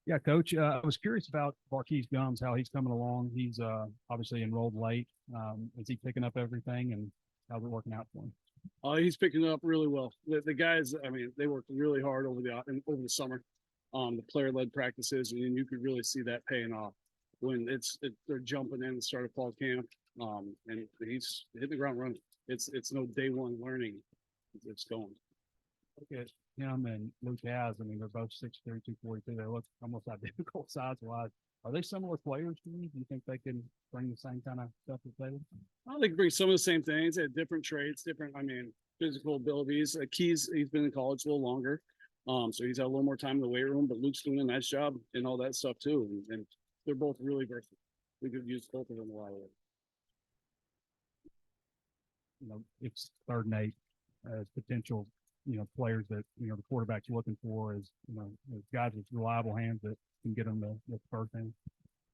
Yeah, Coach. I was curious about Marquise Gums, how he's coming along. He's obviously enrolled late. Is he picking up everything, and how's it working out for him? He's picking it up really well. The guys, I mean, they worked really hard over the summer, the player led practices, and you could really see that paying off when they're jumping in the start of fall camp, and he's hitting the ground running. It's no day one learning. It's going. Look at him and Luke Has. I mean, they're both 6'3", 242. They look almost identical size wise. Are they similar players to you? Do you think they can bring the same kind of stuff to the table? I think bring some of the same things. They have different traits, different. I mean, physical abilities. Keys, he's been in college a little longer, so he's had a little more time in the weight room. But Luke's doing a nice job and all that stuff too. And they're both really versatile. We could use both of them a lot. It's 3rd and 8 as potential, players that the quarterback's looking for is guys with reliable hands that can get them the first hand.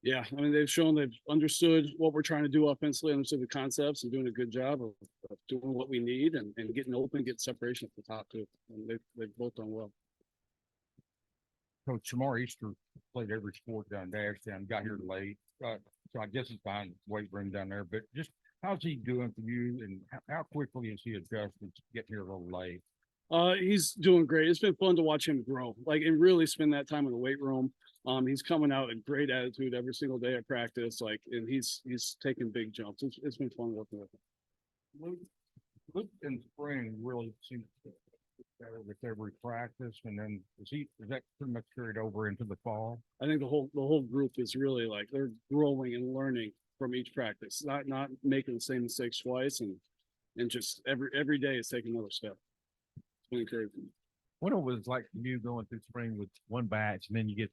Yeah, I mean they've shown they've understood what we're trying to do offensively, understood the concepts, and doing a good job of doing what we need and getting open, getting separation at the top too. And they've both done well. Coach Shamar Easter played every sport down Dashtown, got here late. So I guess he's behind the weight room down there. But just how's he doing for you, and how quickly is he adjusted to getting here a little late? He's doing great. It's been fun to watch him grow, and really spend that time in the weight room. He's coming out in great attitude every single day at practice, and he's taking big jumps. It's been fun working with him. Luke in spring really seems to better with every practice, and then is that pretty much carried over into the fall? I think the whole group is really they're growing and learning from each practice, not making the same mistakes twice, and just every day is taking another step. It's been encouraging. What it was like for you going through spring with one batch, and then you get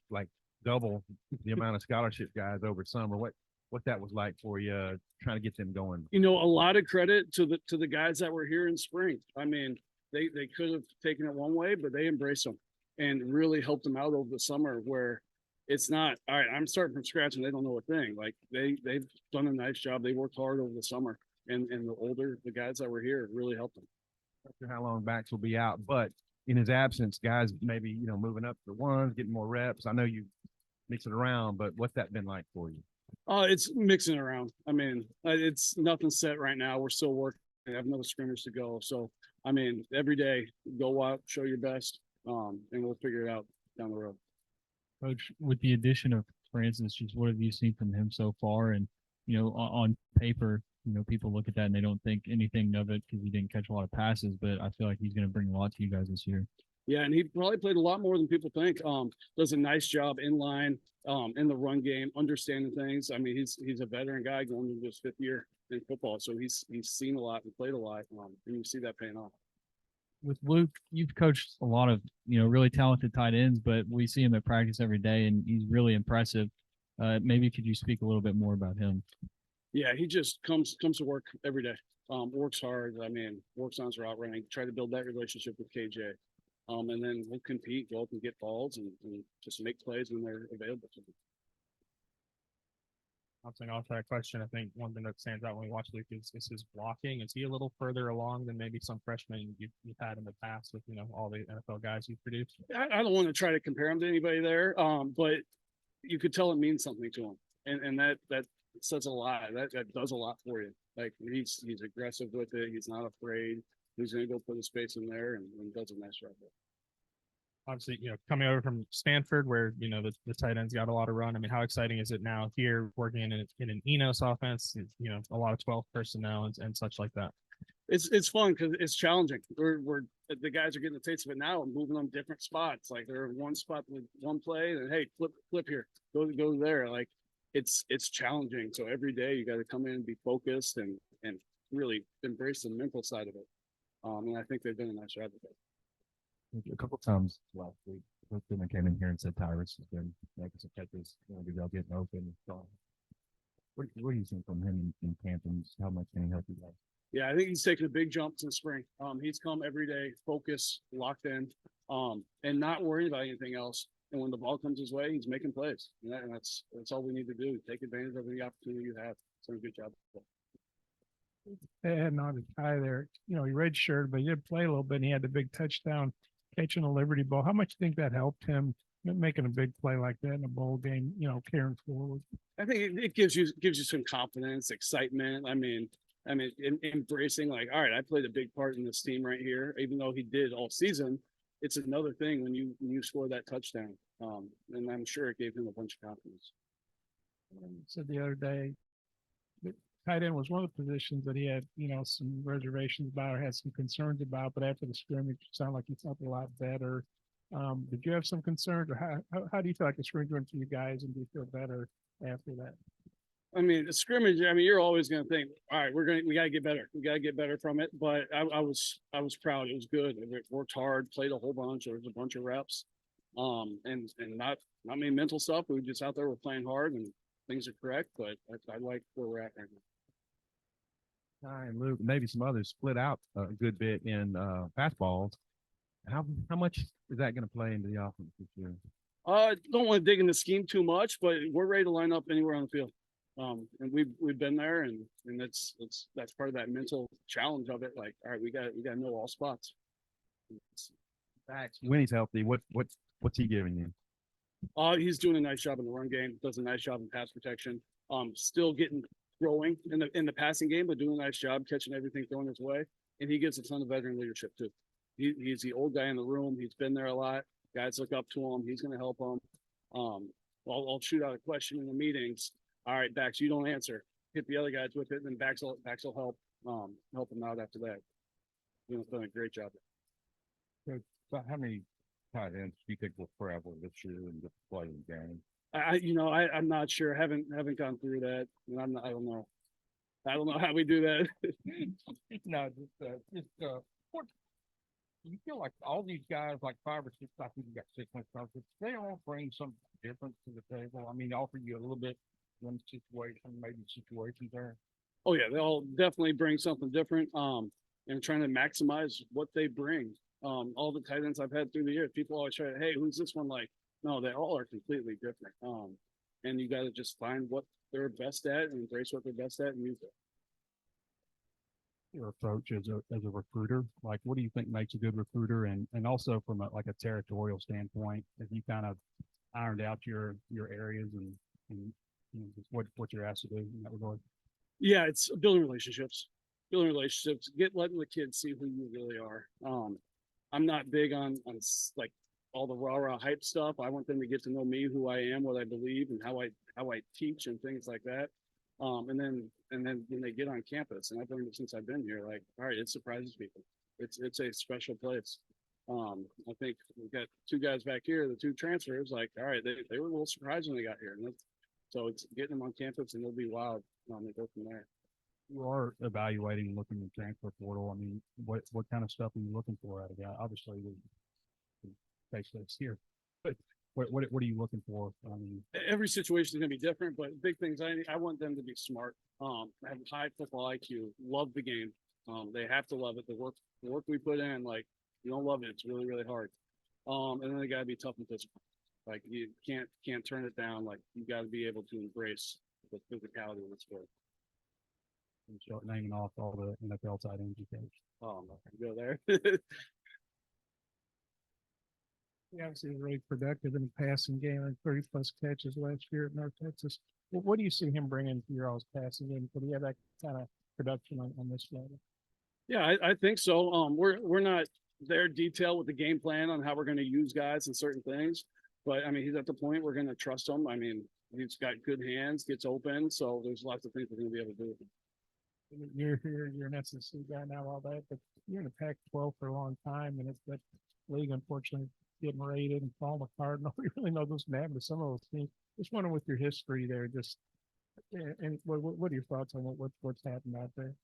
double the amount of scholarship guys over summer. What that was like for you, trying to get them going? A lot of credit to the guys that were here in spring. I mean, they could have taken it one way, but they embraced them and really helped them out over the summer, where it's not, all right, I'm starting from scratch and they don't know a thing. They've done a nice job. They worked hard over the summer, and the guys that were here really helped them. Not sure how long Bax will be out, but in his absence, guys maybe moving up to ones, getting more reps. I know you mix it around, but what's that been like for you? It's mixing around. I mean, it's nothing set right now. We're still working. I have another scrimmage to go. So, I mean, every day, go out, show your best, and we'll figure it out down the road. Coach, with the addition of Francis, just what have you seen from him so far? And, on paper, people look at that and they don't think anything of it because he didn't catch a lot of passes, but I feel like he's going to bring a lot to you guys this year. Yeah, and he probably played a lot more than people think. Does a nice job in line, in the run game, understanding things. I mean, he's a veteran guy going into his 5th year in football, so he's seen a lot and played a lot, and you see that paying off. With Luke, you've coached a lot of really talented tight ends, but we see him at practice every day, and he's really impressive. Maybe could you speak a little bit more about him? Yeah, he just comes to work every day. Works hard. I mean, works on his route running. Try to build that relationship with KJ. And then we'll compete, go up and get balls, and just make plays when they're available to them. Bouncing off that question, I think one thing that stands out when we watch Luke is his blocking. Is he a little further along than maybe some freshmen you've had in the past with all the NFL guys you've produced? I don't want to try to compare him to anybody there, but you could tell it means something to him, and that says a lot. That does a lot for you. He's aggressive with it. He's not afraid. He's going to go put his space in there and does a nice job there. Obviously, coming over from Stanford, where the tight ends got a lot of run. I mean, how exciting is it now here working in an Enos offense? A lot of 12 personnel and such like that. It's fun because it's challenging. We're the guys are getting the taste of it now and moving them different spots. They're in one spot with one play, and hey, flip here, go there. It's challenging. So every day you got to come in and be focused and really embrace the mental side of it. And I think they've done a nice job with it. A couple times last week, Coach came in here and said Tyrus has been making some catches, they'll get open. So, what do you think from him in camp, and how much can he help you guys? Yeah, I think he's taken a big jump since spring. He's come every day, focused, locked in, and not worried about anything else. And when the ball comes his way, he's making plays. And that's all we need to do. Take advantage of the opportunity you have. So good job. They had not a tie there. He redshirted, but he did play a little bit, and he had the big touchdown catching a Liberty Ball. How much do you think that helped him making a big play like that in a bowl game, you know, carrying forward? I think it gives you some confidence, excitement. Embracing like, all right, I played a big part in this team right here, even though he did all season. It's another thing when you score that touchdown. And I'm sure it gave him a bunch of confidence. Said the other day, that tight end was one of the positions that he had, you know, some reservations about or had some concerns about, but after the scrimmage, it sounded like he felt a lot better. Did you have some concerns, or how do you feel like the scrimmage went for you guys, and do you feel better after that? I mean, the scrimmage, you're always going to think, all right, we got to get better. We got to get better from it. But I was proud. It was good. We worked hard, played a whole bunch. There was a bunch of reps. And not many mental stuff. We were just out there, we're playing hard and things are correct. But I like where we're at right now. Ty and Luke, maybe some others split out a good bit in fastballs. How much is that going to play into the offense this year? Don't want to dig in the scheme too much, but we're ready to line up anywhere on the field. And we've been there, and that's part of that mental challenge of it. Like, all right, we got to know all spots. When he's healthy, what's he giving you? He's doing a nice job in the run game. Does a nice job in pass protection. Still growing in the passing game, but doing a nice job catching everything thrown his way. And he gives a ton of veteran leadership too. He's the old guy in the room. He's been there a lot. Guys look up to him. He's going to help them. I'll shoot out a question in the meetings. All right, Bax, you don't answer. Hit the other guys with it, and then Bax will help them out after that. He's done a great job. So how many tight ends do you think will travel this year and get to play in the game? I'm not sure. Haven't gone through that. And I don't know. I don't know how we do that. No, what you feel like all these guys, like 5 or 6, I think you got 6 months, they all bring something different to the table. I mean, offer you a little bit one situation, maybe situations there. Oh yeah, they all definitely bring something different. And trying to maximize what they bring. All the tight ends I've had through the year, people always try to, hey, who's this one like? No, they all are completely different. And you got to just find what they're best at and embrace what they're best at and use it. Your approach as a recruiter, like what do you think makes a good recruiter, and also from a territorial standpoint, have you kind of ironed out your areas and you know, just what you're asked to do in that regard? Yeah, it's building relationships. Letting the kids see who you really are. I'm not big on like all the rah hype stuff. I want them to get to know me, who I am, what I believe, and how I teach and things like that. And then when they get on campus, and I've learned it since I've been here, like, all right, it surprises people. It's a special place. I think we've got 2 guys back here, the 2 transfers, like, all right, they were a little surprised when they got here. And so it's getting them on campus and they'll be wild. They go from there. You are evaluating and looking at transfer portal. I mean, what kind of stuff are you looking for out of a guy? Obviously, basically it's here, but what are you looking for? I mean, Every situation is going to be different, but big things, I want them to be smart, have high football IQ, love the game. They have to love it. The work we put in, like, you don't love it, it's really, really hard. And then they got to be tough and physical. Like, you can't turn it down. Like, you got to be able to embrace the physicality of the sport. and start naming off all the NFL tight ends you coach. Oh, no, go there. He obviously was really productive in the passing game, and 30+ catches last year at North Texas. What do you see him bringing to your all's passing game? Could he have that kind of production on this level? Yeah, I think so. We're not there detailed with the game plan on how we're going to use guys and certain things, but I mean, he's at the point we're going to trust him. I mean, he's got good hands, gets open, so there's lots of things we're going to be able to do with him. You're here, you're an SEC guy now, all that, but you're in the Pac-12 for a long time, and it's that league, unfortunately, getting rated and falling apart. Nobody really knows what's going to happen to some of those teams. Just wondering with your history there, just and what are your thoughts on what's happened out there?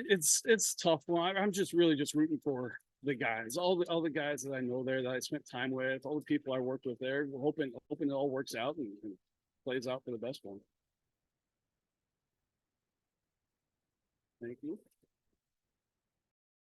It's tough. Well, I'm just really just rooting for the guys, all the guys that I know there that I spent time with, all the people I worked with there. We're hoping it all works out and plays out for the best one. Thank you.